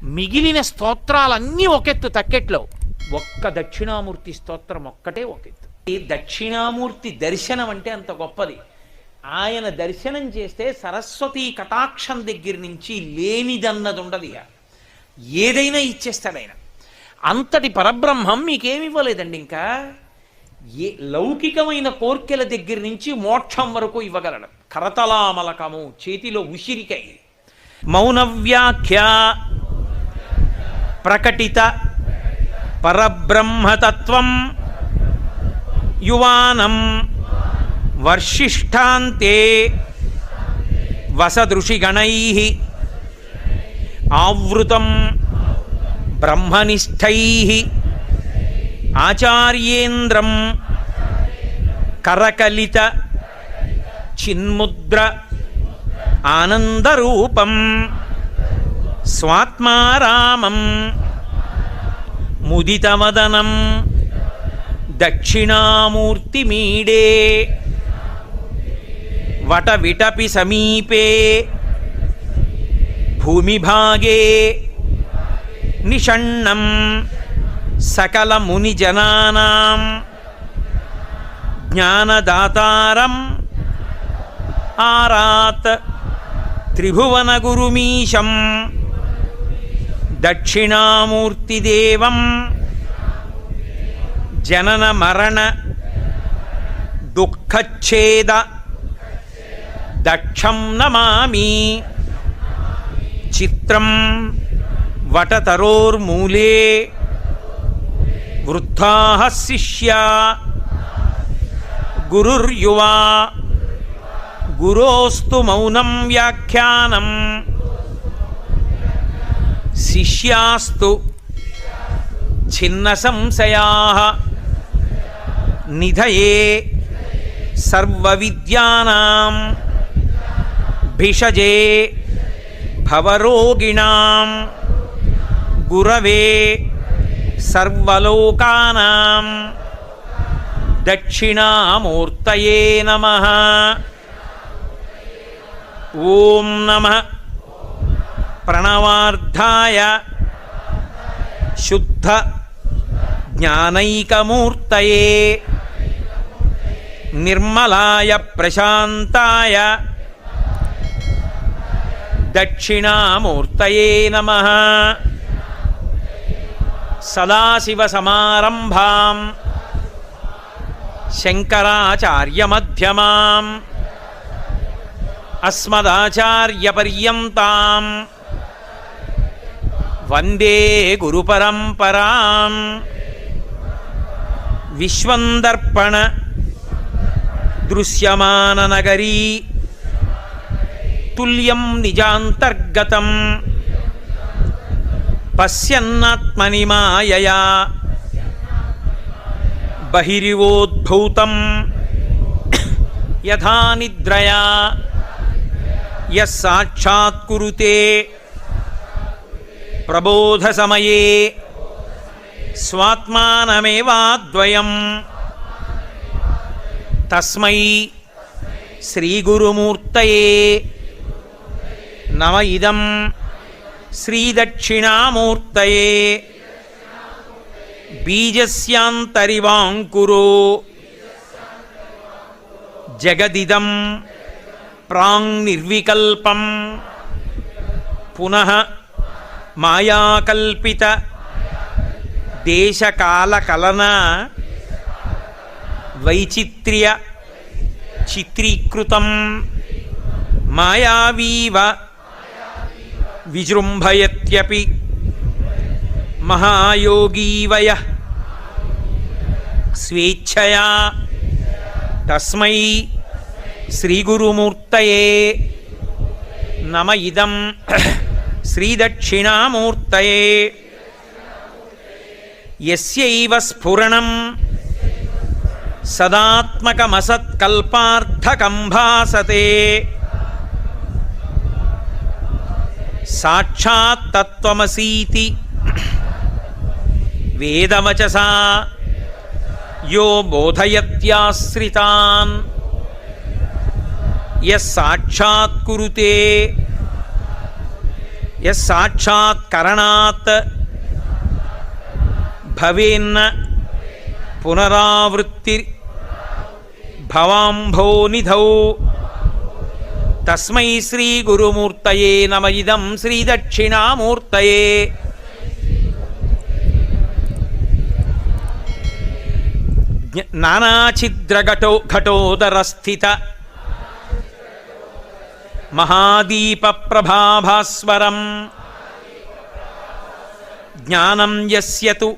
మిగిలిన స్తోత్రాలన్నీ ఒకెత్తు తక్కెట్లో, ఒక్క దక్షిణామూర్తి స్తోత్రం ఒక్కటే ఒకెత్తు. ఈ దక్షిణామూర్తి దర్శనం అంటే అంత గొప్పది. ఆయన దర్శనం చేస్తే సరస్వతీ కటాక్షం దగ్గర నుంచి లేనిదన్నది ఉండదు. ఏదైనా ఇచ్చేస్తాడు ఆయన. అంతటి పరబ్రహ్మం మీకేమివ్వలేదండి. ఇంకా లౌకికమైన కోర్కెల దగ్గర నుంచి మోక్షం వరకు ఇవ్వగలడు. కరతలామలకము, చేతిలో ఉసిరికై, మౌనవ్యాఖ్య ప్రకటిత పరబ్రహ్మతత్వం యువానం వర్షిష్ఠాంతే వసదృషిగణైః ఆవృతం బ్రహ్మనిష్టైః ఆచార్యేంద్రం కరకలిత చిన్ముద్ర ఆనందరూపం స్వాత్మారామం ముదితవదనం దక్షిణామూర్తిమీడే వటవిటపి సమీపే భూమిభాగే నిషణ్ణం సకలమునిజనానాం జ్ఞానదాతారం ఆరాత్ త్రిభువనగురుమీశం దక్షిణామూర్తిదేవం జనన మరణ దుఃఖచ్ఛేద దక్షం నమామి. చిత్రం వటతరోర్మూలే వృద్ధాః శిష్యా గురుర్యువా గురోస్తు మౌనం వ్యాఖ్యానం శిష్యాస్తు ఛిన్న సంశయాః నిధయే సర్వవిద్యానాం భిషజే భవరోగిణాం గురవే సర్వలోకానాం దక్షిణామూర్తయే నమః. ఓం నమః ప్రణవార్థాయ శుద్ధ జ్ఞానైకమూర్తయే నిర్మలాయ ప్రశాంతాయ దక్షిణామూర్తయే నమః. సదాశివసమారంభాం శంకరాచార్యమధ్యమాం అస్మదాచార్యపర్యంతాం వందే గురుపరంపరాం. విశ్వందర్పణ దృశ్యమాననగరీ తుల్యం నిజాంతర్గతం పశ్యన్నాత్మని మాయయా బహిరివోద్భూతం యథా నిద్రయా యస్సాక్షాత్కురుతే ప్రబోధసమయే స్వాత్మానమేవాద్వయం తస్మై శ్రీగురుమూర్తయే నమ. ఇదం శ్రీదక్షిణామూర్తయే బీజస్యాంతరివాంకురో జగదిదం ప్రాంగ్నిర్వికల్పం పునః మాయాకల్పిత దేశకాలకలన వైచిత్ర్య చిత్రీకృతం మాయావీవ విజృంభయత్యపి మహాయోగీవయః స్వేచ్ఛయా తస్మై శ్రీగురుమూర్తయే నమ. ఇదం శ్రీదక్షిణామూర్తయే యస్యైవ స్ఫురణం సదాత్మకమసత్కల్పార్థకం భాసతే సాక్షాత్ తత్వమసీతి వేదవచసా యో బోధయత్యాశ్రితాన్ యస్సాక్షాత్కురుతే యస్ సాక్షాత్ కరణాత్ భవేన్న పునరావృత్తి భవాంభోనిధౌ తస్మై శ్రీ గురుమూర్తయే నమ ఇదం శ్రీ దక్షిణామూర్తయే. నానాఛిద్రఘటోదరస్థిత మహాదీప ప్రభాభాస్వరం జ్ఞానం యస్యతు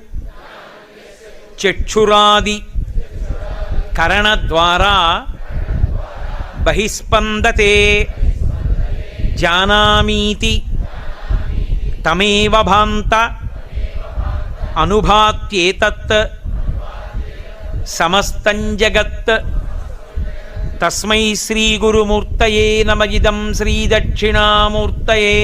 చక్షురాది కరణద్వారా బహిస్పందతే జానామీతి తమేవ భాంత అనుభాత్యేతత్ సమస్తం జగత్. తస్మై శ్రీ గురుమూర్తయే నమ ఇదం శ్రీ దక్షిణామూర్తయే.